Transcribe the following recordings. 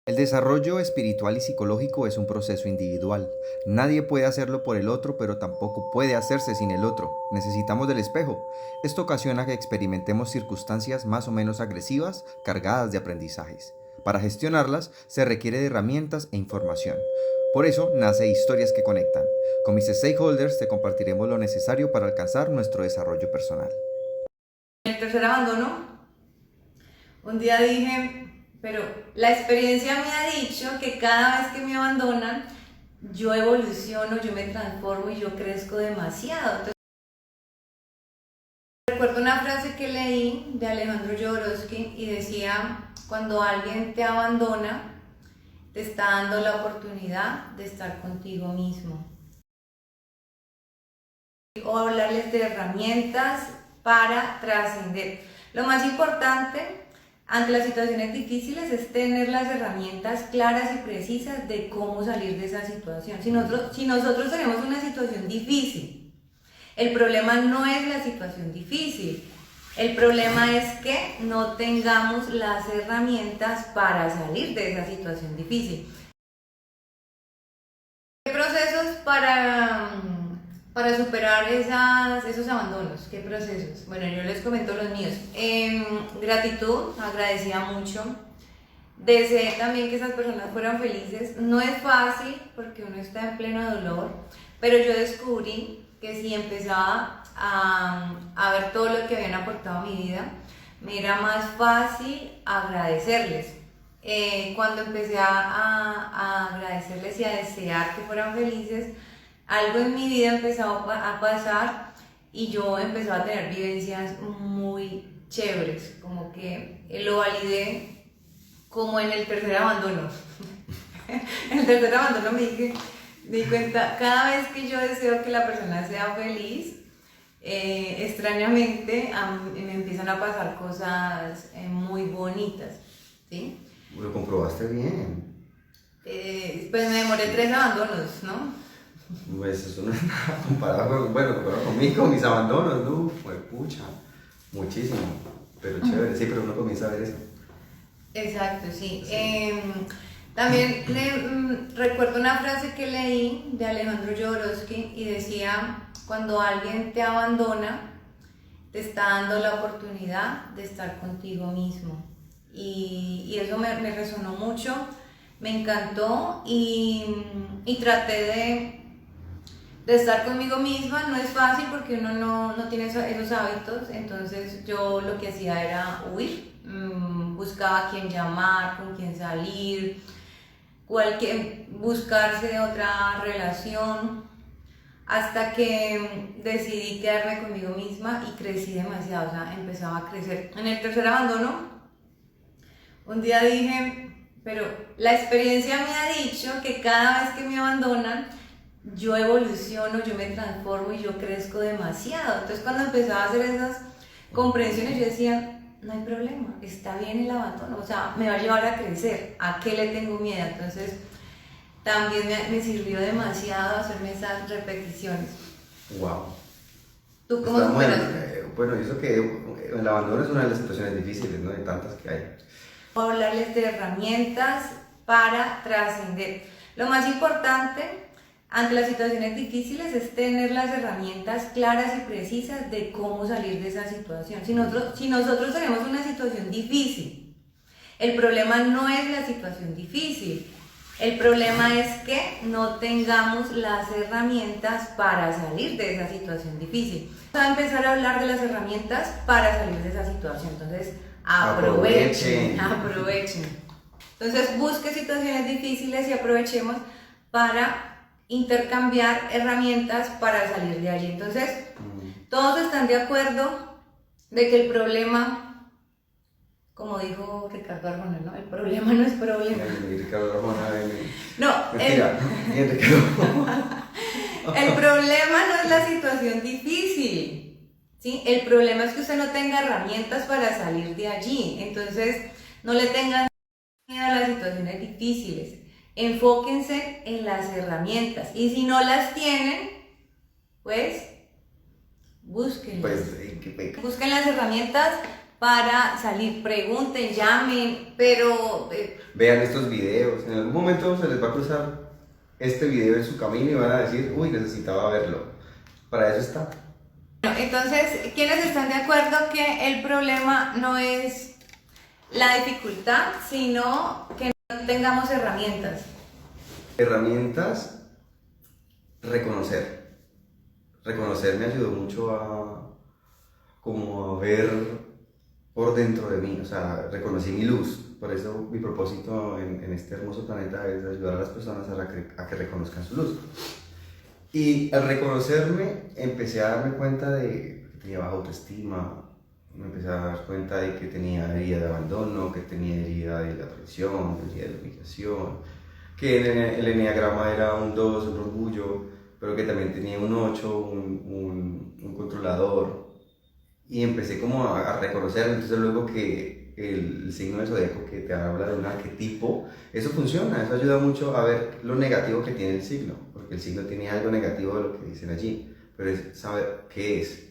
El desarrollo espiritual y psicológico es un proceso individual. Nadie puede hacerlo por el otro, pero tampoco puede hacerse sin el otro. Necesitamos del espejo. Esto ocasiona que experimentemos circunstancias más o menos agresivas, cargadas de aprendizajes. Para gestionarlas se requiere de herramientas e información. Por eso nace Historias que Conectan. Con mis stakeholders te compartiremos lo necesario para alcanzar nuestro desarrollo personal. El tercer abandono, un día dije, pero la experiencia me ha dicho que cada vez que me abandonan, yo evoluciono, yo me transformo y yo crezco demasiado. Entonces, recuerdo una frase que leí de Alejandro Jodorowsky y decía, cuando alguien te abandona, te está dando la oportunidad de estar contigo mismo. O hablarles de herramientas para trascender. Lo más importante ante las situaciones difíciles es tener las herramientas claras y precisas de cómo salir de esa situación. Si nosotros tenemos una situación difícil, el problema no es la situación difícil, el problema es que no tengamos las herramientas para salir de esa situación difícil. ¿Qué procesos para superar esos abandonos? ¿Qué procesos? Bueno, yo les comento los míos. Gratitud, agradecía mucho. Deseé también que esas personas fueran felices. No es fácil porque uno está en pleno dolor, pero yo descubrí que si empezaba a ver todo lo que habían aportado a mi vida, me era más fácil agradecerles. Cuando empecé a agradecerles y a desear que fueran felices, algo en mi vida empezó a pasar y yo empezaba a tener vivencias muy chéveres, como que lo validé como en el tercer abandono. En el tercer abandono me di cuenta, cada vez que yo deseo que la persona sea feliz, extrañamente me empiezan a pasar cosas muy bonitas, ¿sí? Lo comprobaste bien. Pues me demoré 3 abandonos, ¿no? Pues eso no es nada comparado conmigo, con mis abandonos, ¿no? Pues pucha, muchísimo. Pero chévere, sí, pero uno comienza a ver eso. Exacto, sí. Sí. También recuerdo una frase que leí de Alejandro Jodorowsky y decía, cuando alguien te abandona, te está dando la oportunidad de estar contigo mismo. Y eso me resonó mucho, me encantó y traté de estar conmigo misma. No es fácil porque uno no tiene esos hábitos, entonces yo lo que hacía era huir, buscaba a quién llamar, con quién salir, buscarse otra relación, hasta que decidí quedarme conmigo misma y crecí demasiado, o sea, empezaba a crecer. En el tercer abandono, un día dije, pero la experiencia me ha dicho que cada vez que me abandonan, yo evoluciono, yo me transformo y yo crezco demasiado. Entonces cuando empezaba a hacer esas comprensiones yo decía, no hay problema, está bien el abandono, o sea, me va a llevar a crecer, ¿a qué le tengo miedo? Entonces también me sirvió demasiado hacerme esas repeticiones. Wow. ¿Tú cómo Está bueno. superas? Bueno, y eso que el abandono es una de las situaciones difíciles, ¿no? De tantas que hay. Voy a hablarles de herramientas para trascender. Lo más importante ante las situaciones difíciles es tener las herramientas claras y precisas de cómo salir de esa situación. Si nosotros tenemos una situación difícil, el problema no es la situación difícil, el problema es que no tengamos las herramientas para salir de esa situación difícil. Vamos a empezar a hablar de las herramientas para salir de esa situación. Entonces, aprovechen. Entonces, busque situaciones difíciles y aprovechemos para intercambiar herramientas para salir de allí. Entonces, todos están de acuerdo de que el problema, como dijo Ricardo Arjona, ¿no? El problema no es problema. Ricardo Arjona, No, mentira, bien, Ricardo. el problema no es la situación difícil, ¿sí? El problema es que usted no tenga herramientas para salir de allí. Entonces, no le tengan miedo a las situaciones difíciles. Enfóquense en las herramientas. Y si no las tienen, pues búsquenlas. Pues, Busquen las herramientas para salir. Pregunten, llamen, pero Vean estos videos, en algún momento se les va a cruzar este video en su camino y van a decir, uy, necesitaba verlo. Para eso está. entonces, ¿quiénes están de acuerdo que el problema no es la dificultad, sino que no tengamos herramientas? Herramientas, reconocer. Reconocer me ayudó mucho como a ver por dentro de mí, o sea, reconocí mi luz. Por eso mi propósito en este hermoso planeta es ayudar a las personas a que reconozcan su luz. Y al reconocerme, empecé a darme cuenta de que tenía baja autoestima, me empecé a dar cuenta de que tenía herida de abandono, que tenía herida de la traición, herida de la humillación, que el enneagrama era un 2, un orgullo, pero que también tenía un 8, un controlador. Y empecé como a reconocerlo, entonces luego que el signo del zodiaco que te habla de un arquetipo, eso funciona, eso ayuda mucho a ver lo negativo que tiene el signo, porque el signo tiene algo negativo de lo que dicen allí, pero es saber qué es,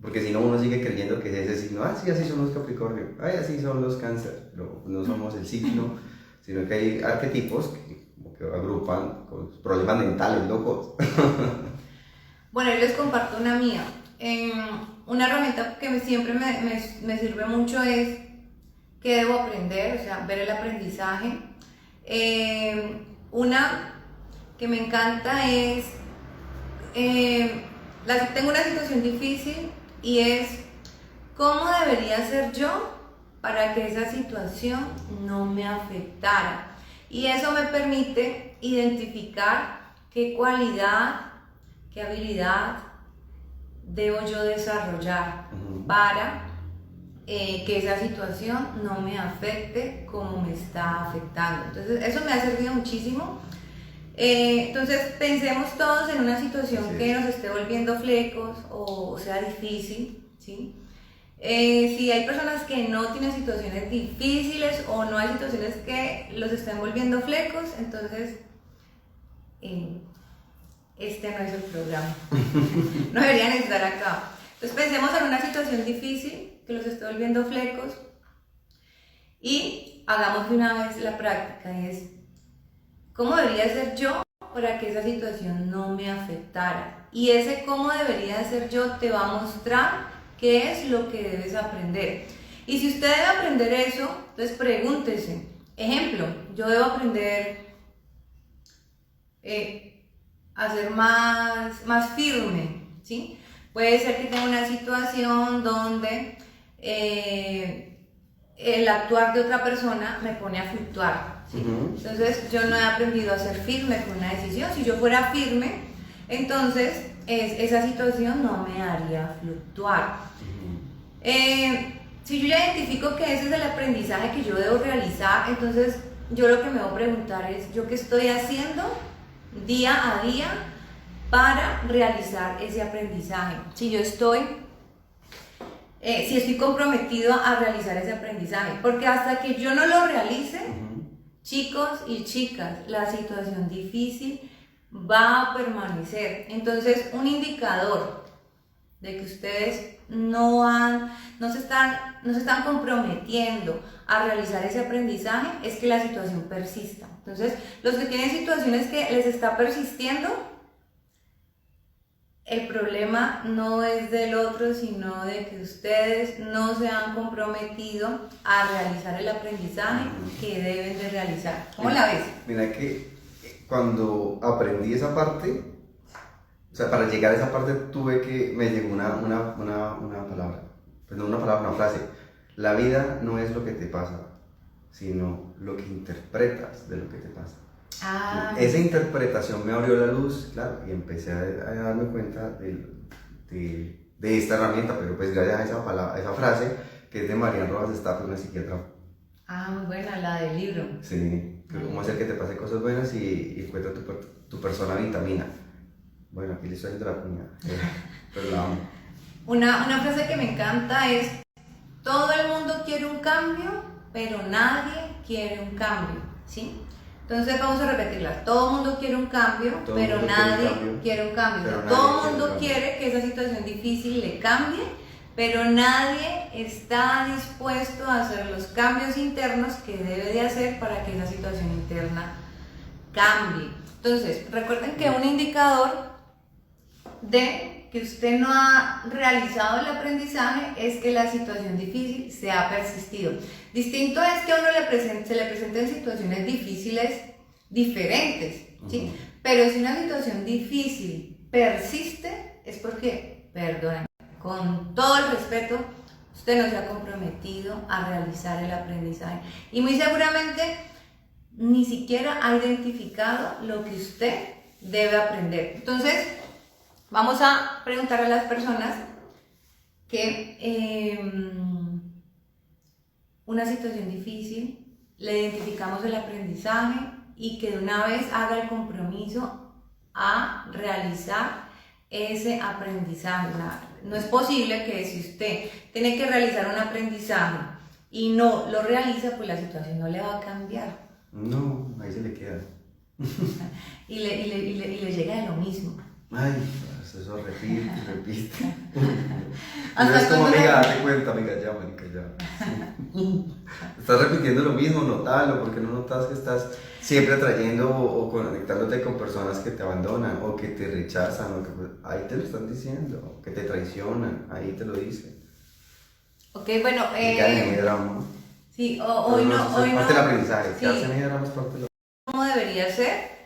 porque si no uno sigue creyendo que es ese signo, sí, así son los Capricornio, así son los Cáncer, no somos el signo, sino que hay arquetipos que agrupan con problemas mentales locos. Bueno, yo les comparto una mía. Una herramienta que siempre me sirve mucho es que debo aprender, o sea, ver el aprendizaje. Una que me encanta es, tengo una situación difícil y es cómo debería ser yo para que esa situación no me afectara. Y eso me permite identificar qué cualidad, qué habilidad debo yo desarrollar para que esa situación no me afecte como me está afectando. Entonces, eso me ha servido muchísimo. Entonces, pensemos todos en una situación que nos esté volviendo flecos o sea difícil, ¿sí? Si hay personas que no tienen situaciones difíciles o no hay situaciones que los estén volviendo flecos, entonces este no es el programa. No deberían estar acá. Entonces pensemos en una situación difícil que los esté volviendo flecos y hagamos de una vez la práctica. Y es, ¿cómo debería ser yo para que esa situación no me afectara? Y ese cómo debería ser yo te va a mostrar qué es lo que debes aprender. Y si usted debe aprender eso, entonces pregúntese. Ejemplo, yo debo aprender a ser más firme, ¿sí? Puede ser que tenga una situación donde el actuar de otra persona me pone a fluctuar, ¿sí? Entonces yo no he aprendido a ser firme con una decisión. Si yo fuera firme, entonces esa situación no me haría fluctuar. Si yo ya identifico que ese es el aprendizaje que yo debo realizar, entonces yo lo que me voy a preguntar es, ¿yo qué estoy haciendo día a día para realizar ese aprendizaje? Si estoy comprometido a realizar ese aprendizaje, porque hasta que yo no lo realice, chicos y chicas, la situación difícil va a permanecer. Entonces, un indicador de que ustedes no se están comprometiendo a realizar ese aprendizaje es que la situación persista. Entonces, los que tienen situaciones que les está persistiendo, el problema no es del otro, sino de que ustedes no se han comprometido a realizar el aprendizaje que deben de realizar. ¿Cómo la ves? Mira que cuando aprendí esa parte, o sea, para llegar a esa parte me llegó una palabra, pues no una palabra, una frase. La vida no es lo que te pasa, sino lo que interpretas de lo que te pasa. Esa interpretación me abrió la luz, claro, y empecé a darme cuenta de esta herramienta, pero pues gracias a esa frase, que es de Marian Rojas Estapa, una psiquiatra. Muy buena, la del libro. Sí, cómo hacer que te pasen cosas buenas y encuentra tu persona vitamina. Bueno, aquí le estoy haciendo la cuña, pero la amo. Una frase que me encanta es: todo el mundo quiere un cambio, pero nadie quiere un cambio, ¿sí? Entonces vamos a repetirla. Todo el mundo quiere un cambio, pero nadie quiere un cambio. Todo el mundo quiere que esa situación difícil le cambie, pero nadie está dispuesto a hacer los cambios internos que debe de hacer para que esa situación interna cambie. Entonces, recuerden que un indicador de que usted no ha realizado el aprendizaje es que la situación difícil se ha persistido. Distinto es que a uno se le presenten situaciones difíciles diferentes, ¿sí? Pero si una situación difícil persiste, es porque, perdónenme, con todo el respeto, usted no se ha comprometido a realizar el aprendizaje. Y muy seguramente ni siquiera ha identificado lo que usted debe aprender. Entonces, vamos a preguntar a las personas que una situación difícil, le identificamos el aprendizaje y que de una vez haga el compromiso a realizar ese aprendizaje. No es posible que si usted tiene que realizar un aprendizaje y no lo realiza, pues la situación no le va a cambiar. No, ahí se le queda. y le llega de lo mismo. Ay, pues eso repite. Hasta Es como, cuando amiga, date cuenta, amiga, ya, marica, ya. Estás repitiendo lo mismo, notalo, porque no notas que estás siempre atrayendo o conectándote con personas que te abandonan o que te rechazan, o que, ahí te lo están diciendo, que te traicionan, ahí te lo dicen. Ok, bueno, en el drama. sí, hoy no. Es parte del aprendizaje, Sí. quedarse en el drama es parte de ¿Cómo debería ser?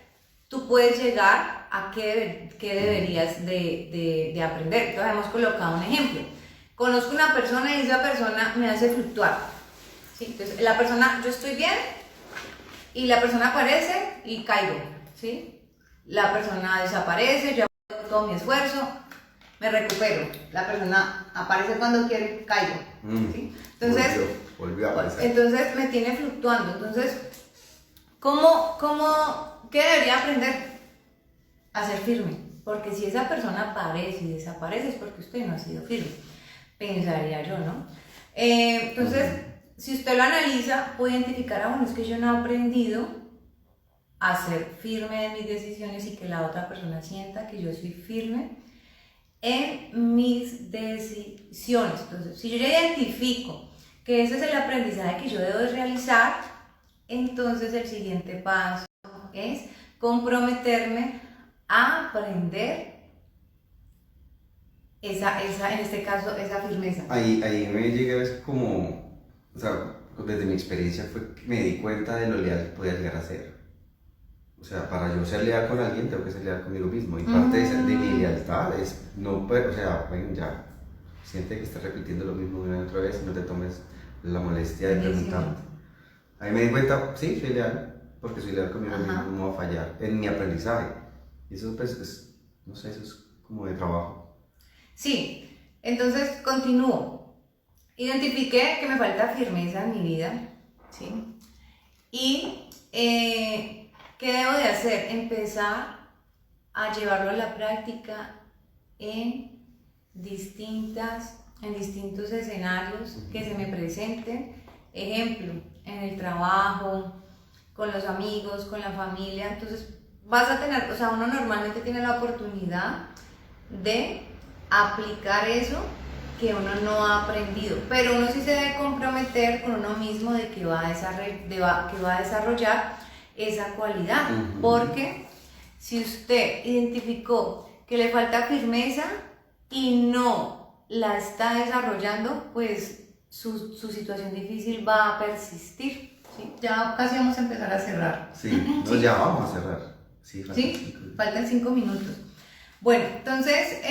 Tú puedes llegar a qué deberías de aprender. Entonces hemos colocado un ejemplo. Conozco una persona y esa persona me hace fluctuar. ¿Sí? Entonces la persona, yo estoy bien y la persona aparece y caigo. ¿Sí? La persona desaparece, yo hago todo mi esfuerzo, me recupero. La persona aparece cuando quiere, caigo. ¿Sí? Entonces, volvió a aparecer. Entonces me tiene fluctuando. Entonces, ¿qué debería aprender? A ser firme, porque si esa persona aparece y desaparece es porque usted no ha sido firme, pensaría yo, ¿no? Entonces, si usted lo analiza, puede identificar, bueno, es que yo no he aprendido a ser firme en mis decisiones y que la otra persona sienta que yo soy firme en mis decisiones. Entonces, si yo ya identifico que ese es el aprendizaje que yo debo de realizar, entonces el siguiente paso es comprometerme a aprender en este caso, esa firmeza. Ahí me llega, es como, o sea, desde mi experiencia fue que me di cuenta de lo leal que podía llegar a ser. O sea, para yo ser leal con alguien tengo que ser leal conmigo mismo. Y parte de mi lealtad es, no, o sea, bueno, ya, siente que estás repitiendo lo mismo una y otra vez y no te tomes la molestia de preguntarte. Ahí me di cuenta, sí, soy leal, porque soy leal conmigo mismo, no voy a fallar en mi aprendizaje. Y eso pues es, no sé, eso es como de trabajo. Sí, entonces continúo. Identifiqué que me falta firmeza en mi vida, ¿sí? Y ¿qué debo de hacer? Empezar a llevarlo a la práctica en distintos escenarios que se me presenten. Ejemplo, en el trabajo, con los amigos, con la familia. Entonces vas a tener, o sea, uno normalmente tiene la oportunidad de aplicar eso que uno no ha aprendido, pero uno sí se debe comprometer con uno mismo de que va a desarrollar esa cualidad, porque si usted identificó que le falta firmeza y no la está desarrollando, pues su situación difícil va a persistir. ¿Sí? Ya casi vamos a empezar a cerrar. Sí, no, ya vamos a cerrar. Sí, faltan 5 minutos. Bueno, entonces,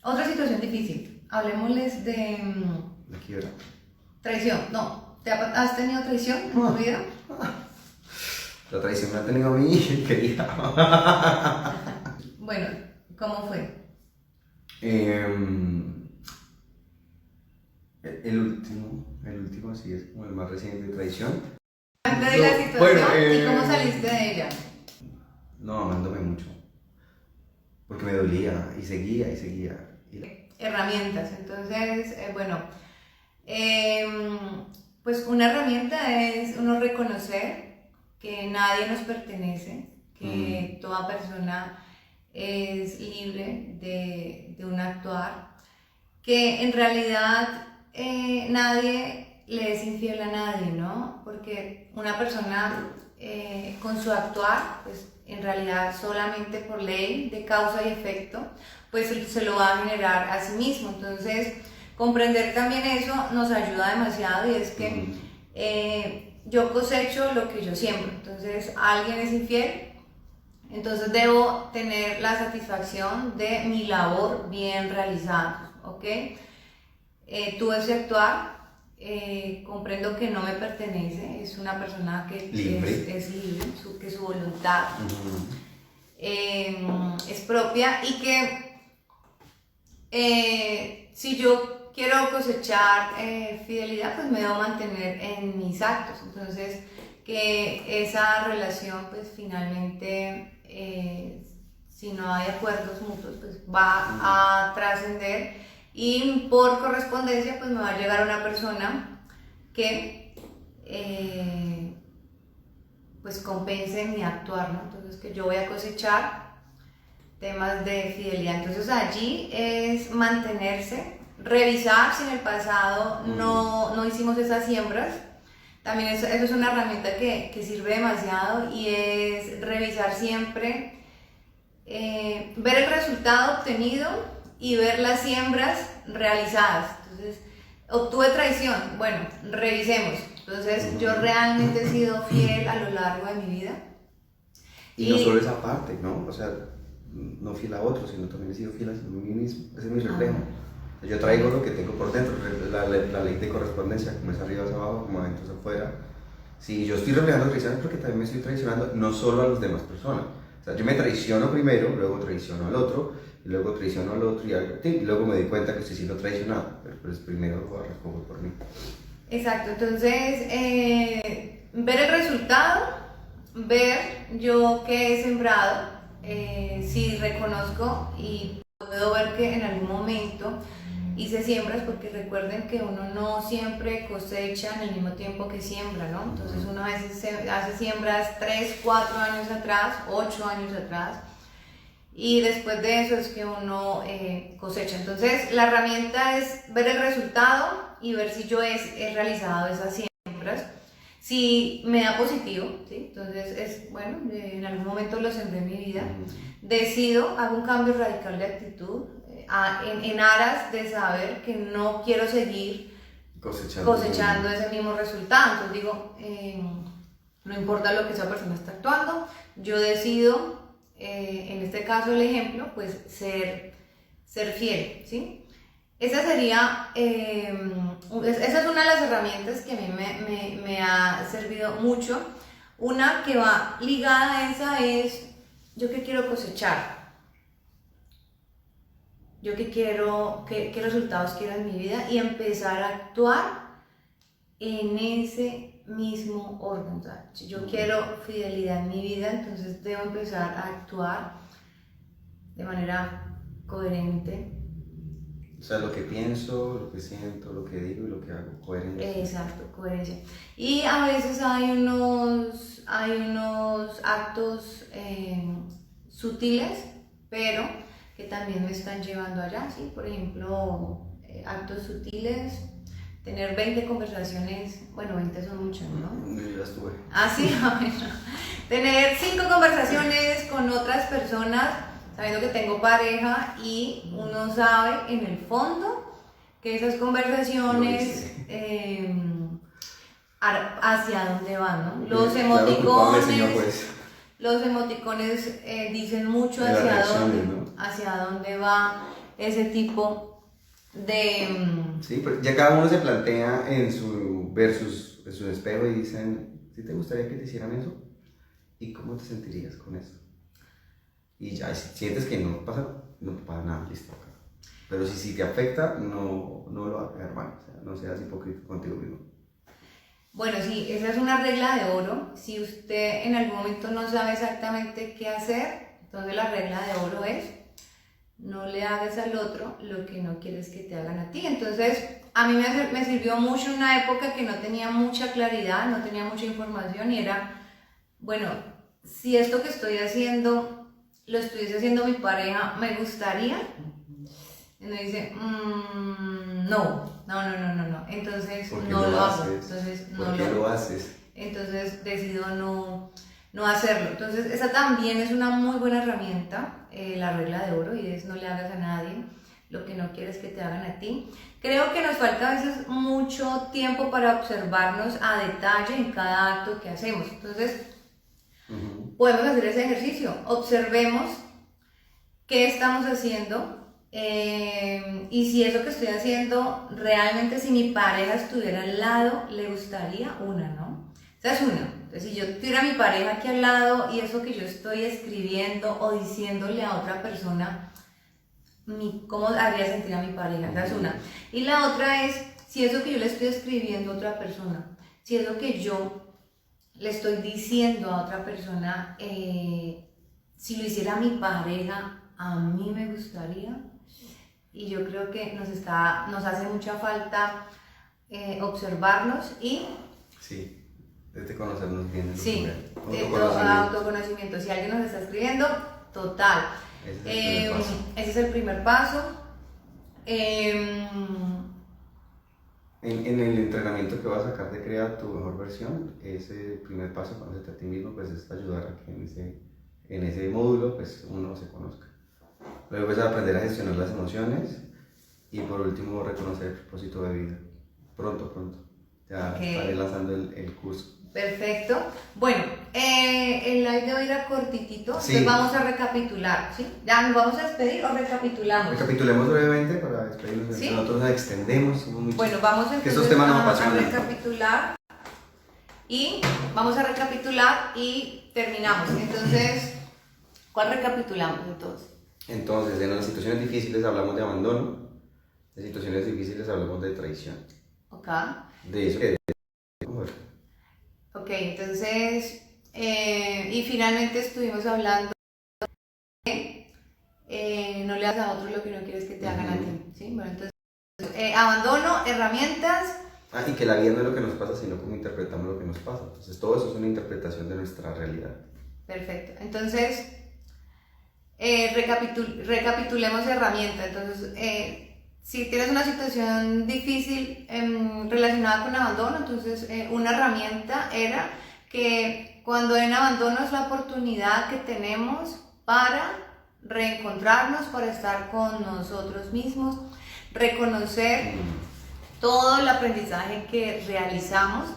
otra situación difícil. Hablemosles de la quiebra. Traición. No, ¿has tenido traición en tu vida? La traición me ha tenido a mí, querida. Bueno, ¿cómo fue? El último sí es como el más reciente de traición. De la situación y cómo saliste de ella. No, amándome mucho. Porque me dolía y seguía. Herramientas. Entonces, pues una herramienta es uno reconocer que nadie nos pertenece, que toda persona es libre de un actuar, que en realidad nadie le es infiel a nadie, ¿no? Porque una persona con su actuar, pues en realidad solamente por ley de causa y efecto, pues se lo va a generar a sí mismo. Entonces, comprender también eso nos ayuda demasiado, y es que yo cosecho lo que yo siembro. Entonces, alguien es infiel, entonces debo tener la satisfacción de mi labor bien realizada, ¿ok? Tuve ese actuar, comprendo que no me pertenece, es una persona que libre. es libre, que su voluntad es propia, y que si yo quiero cosechar fidelidad, pues me debo mantener en mis actos. Entonces, que esa relación, pues finalmente, si no hay acuerdos mutuos, pues va a trascender, y por correspondencia, pues me va a llegar una persona que pues compense mi actuar, ¿no? Entonces, que yo voy a cosechar temas de fidelidad. Entonces, allí es mantenerse, revisar si en el pasado no hicimos esas siembras. También eso es una herramienta que sirve demasiado, y es revisar siempre, ver el resultado obtenido y ver las siembras realizadas. Entonces, obtuve traición, bueno, revisemos. Entonces, yo realmente he sido fiel a lo largo de mi vida. Y no solo esa parte, ¿no? O sea, no fiel a otros, sino también he sido fiel a mí mismo. Ese es mi reflejo. Yo traigo lo que tengo por dentro, la ley de correspondencia, como es arriba hacia abajo, como adentro hacia afuera. Si yo estoy reflejando traiciones, porque también me estoy traicionando, no solo a las demás personas. O sea, yo me traiciono primero, luego traiciono al otro, y luego traiciono al otro, y luego me doy cuenta que estoy siendo traicionado, pero pues primero lo recojo por mí. Exacto, entonces ver el resultado, ver yo qué he sembrado, si reconozco y puedo ver que en algún momento hice siembras, porque recuerden que uno no siempre cosecha en el mismo tiempo que siembra, ¿no? Entonces uno a veces hace siembras 3, 4 años atrás, 8 años atrás, y después de eso es que uno cosecha. Entonces la herramienta es ver el resultado y ver si yo he realizado esas siembras, si me da positivo, ¿sí? Entonces es bueno, en algún momento lo sembré en mi vida, decido, hago un cambio radical de actitud, en aras de saber que no quiero seguir cosechando ese mismo resultado. Entonces digo, no importa lo que esa persona está actuando, yo decido, en este caso el ejemplo, pues ser fiel, ¿sí? Esa sería, esa es una de las herramientas que a mí me ha servido mucho. Una que va ligada a esa es, yo qué quiero cosechar, yo qué resultados quiero en mi vida, y empezar a actuar en ese mismo orden. O sea, si yo quiero fidelidad en mi vida, entonces debo empezar a actuar de manera coherente. O sea, lo que pienso, lo que siento, lo que digo y lo que hago, coherencia. Exacto, coherencia. Y a veces hay unos actos sutiles, pero que también me están llevando allá, ¿sí? Por ejemplo, actos sutiles, tener 20 conversaciones, bueno, 20 son muchas, ¿no? Yo ya estuve. Ah, sí, bueno. Tener 5 conversaciones con otras personas, sabiendo que tengo pareja, y uno sabe en el fondo que esas conversaciones hacia dónde van, ¿no? Los emoticones, señor, pues. Los emoticones dicen mucho De hacia dónde va ese tipo de... Sí, pero ya cada uno se plantea en su espejo y dicen, ¿sí te gustaría que te hicieran eso? ¿Y cómo te sentirías con eso? Y ya, si sientes que no pasa nada, listo. Pero si te afecta, no lo hagas, hermano. O sea, no seas hipócrita contigo mismo. Bueno, sí, esa es una regla de oro. Si usted en algún momento no sabe exactamente qué hacer, entonces la regla de oro es: no le hagas al otro lo que no quieres que te hagan a ti. Entonces, a mí me sirvió mucho en una época que no tenía mucha claridad, no tenía mucha información, y era, bueno, si esto que estoy haciendo lo estuviese haciendo mi pareja, ¿me gustaría? Y uno dice, no. Entonces ¿Por qué no lo hago. haces? Entonces no ¿Por qué lo haces? Entonces decido no hacerlo. Entonces esa también es una muy buena herramienta, la regla de oro, y es no le hagas a nadie lo que no quieres que te hagan a ti. Creo que nos falta a veces mucho tiempo para observarnos a detalle en cada acto que hacemos. Entonces podemos hacer ese ejercicio. Observemos qué estamos haciendo. Y si eso que estoy haciendo, realmente si mi pareja estuviera al lado, le gustaría ¿no? Esa es una. Entonces, si yo tuviera a mi pareja aquí al lado y eso que yo estoy escribiendo o diciéndole a otra persona, ¿cómo haría sentir a mi pareja? Esa es una. Y la otra es, si eso que yo le estoy escribiendo a otra persona, si es lo que yo le estoy diciendo a otra persona, si lo hiciera mi pareja, a mí me gustaría. Y yo creo que nos hace mucha falta observarnos y... Sí, de conocernos bien. Sí, autoconocimiento. Si alguien nos está escribiendo, total. Ese es el primer paso. En el entrenamiento que vas a sacar de crear tu mejor versión, ese primer paso, conocerte a ti mismo, pues es ayudar a que en ese módulo pues uno se conozca. Luego es aprender a gestionar las emociones y por último reconocer el propósito de vida. Pronto. Ya estaré lanzando el curso. Perfecto. Bueno, el live de hoy era cortitito, Sí. Entonces vamos a recapitular, ¿sí? ¿Ya nos vamos a despedir o recapitulamos? Recapitulemos brevemente para despedirnos. ¿Sí? Nosotros nos extendemos. Bueno, vamos que esos temas nos a apasionan. recapitular y terminamos. Entonces, ¿cuál recapitulamos entonces? Entonces, en las situaciones difíciles hablamos de abandono, en situaciones difíciles hablamos de traición. Ok. De eso que... Ok, entonces, y finalmente estuvimos hablando de no le hagas a otros lo que no quieres que te hagan a ti, ¿sí? Bueno, entonces, abandono, herramientas. Y que la vida no es lo que nos pasa, sino cómo interpretamos lo que nos pasa. Entonces, todo eso es una interpretación de nuestra realidad. Perfecto, entonces, recapitulemos herramientas. Entonces, si tienes una situación difícil relacionada con abandono, entonces una herramienta era que cuando en abandono es la oportunidad que tenemos para reencontrarnos, para estar con nosotros mismos, reconocer todo el aprendizaje que realizamos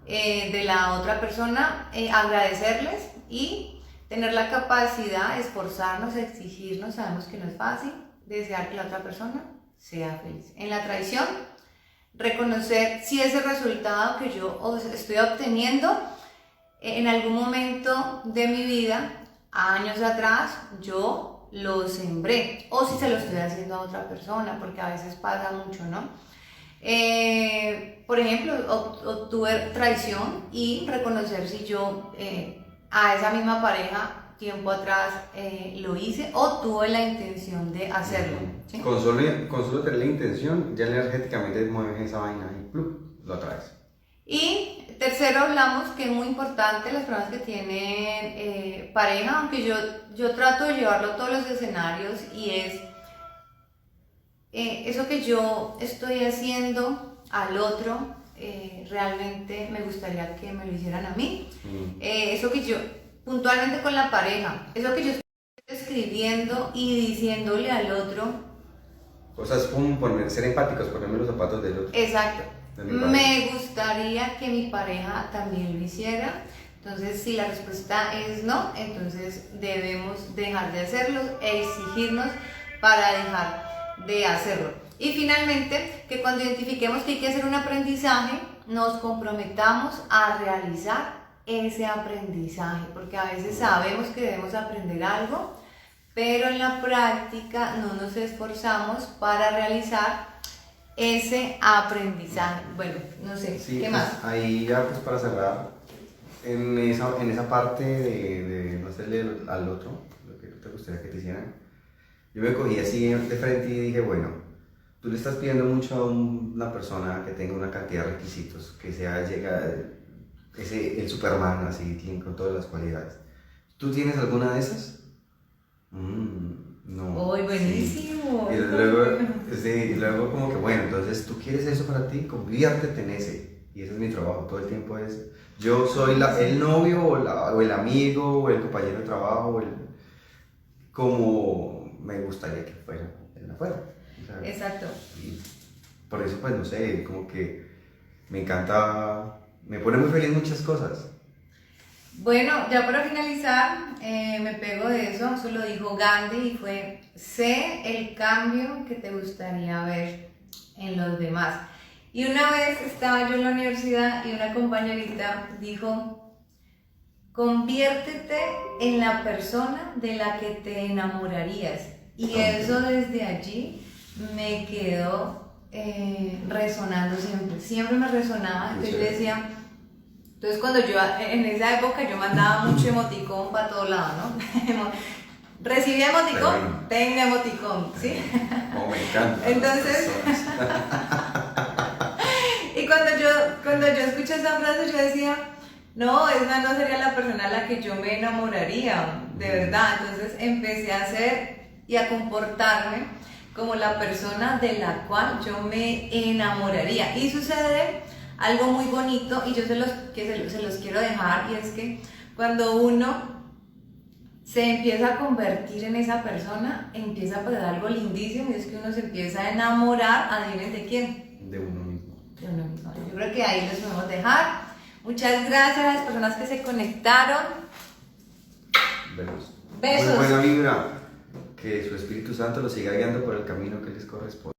de la otra persona, agradecerles y tener la capacidad de esforzarnos, exigirnos, sabemos que no es fácil, desear que la otra persona sea feliz. En la traición, reconocer si ese resultado que yo estoy obteniendo en algún momento de mi vida, años atrás, yo lo sembré, o si se lo estoy haciendo a otra persona, porque a veces pasa mucho, ¿no? Por ejemplo, obtuve traición y reconocer si yo a esa misma pareja tiempo atrás lo hice o tuve la intención de hacerlo, ¿sí? Con solo tener la intención, ya energéticamente mueves esa vaina y ¡plum!, lo atraes. Y tercero, hablamos que es muy importante las personas que tienen pareja, aunque yo trato de llevarlo a todos los escenarios, y es eso que yo estoy haciendo al otro, realmente me gustaría que me lo hicieran a mí. Eso que yo, puntualmente con la pareja, eso que yo estoy escribiendo y diciéndole al otro. Cosas como ser empáticos, ponerme los zapatos del otro. Exacto. Me gustaría que mi pareja también lo hiciera. Entonces, si la respuesta es no, entonces debemos dejar de hacerlo e exigirnos para dejar de hacerlo. Y finalmente, que cuando identifiquemos que hay que hacer un aprendizaje, nos comprometamos a realizar ese aprendizaje, porque a veces sabemos que debemos aprender algo, pero en la práctica no nos esforzamos para realizar ese aprendizaje. Bueno, no sé, sí, ¿qué más? Ahí ya pues para cerrar, en esa parte de no hacerle al otro lo que te gustaría que te hicieran, yo me cogí así de frente y dije, bueno, tú le estás pidiendo mucho a una persona que tenga una cantidad de requisitos, que sea el Superman, así, con todas las cualidades. ¿Tú tienes alguna de esas? No. ¡Uy, buenísimo! Sí. Y luego como que, bueno, entonces tú quieres eso para ti, conviértete en ese. Y ese es mi trabajo, todo el tiempo es, yo soy el novio o el amigo o el compañero de trabajo, como me gustaría que fuera él afuera. O sea, Exacto. y por eso, pues, no sé, como que me encanta, me pone muy feliz muchas cosas. Bueno, ya para finalizar, me pego de eso lo dijo Gandhi y fue, sé el cambio que te gustaría ver en los demás. Y una vez estaba yo en la universidad y una compañerita dijo, conviértete en la persona de la que te enamorarías. Y eso desde allí me quedó resonando siempre. Siempre me resonaba. Entonces yo decía, entonces cuando yo, en esa época yo mandaba mucho emoticón para todos lados, ¿no? Recibía emoticón, tenga emoticón, ¿sí? Oh, me encanta. Entonces, y cuando yo escuché esa frase yo decía, no, esa no sería la persona a la que yo me enamoraría, de verdad. Entonces empecé a hacer y a comportarme como la persona de la cual yo me enamoraría. Y sucede algo muy bonito y yo se los quiero dejar, y es que cuando uno se empieza a convertir en esa persona, empieza a pasar algo lindísimo, y es que uno se empieza a enamorar, adivinen de quién. De uno mismo. De uno mismo. Yo creo que ahí los podemos dejar. Muchas gracias a las personas que se conectaron. Besos. Besos. Muy buena vibra. Que su Espíritu Santo los siga guiando por el camino que les corresponde.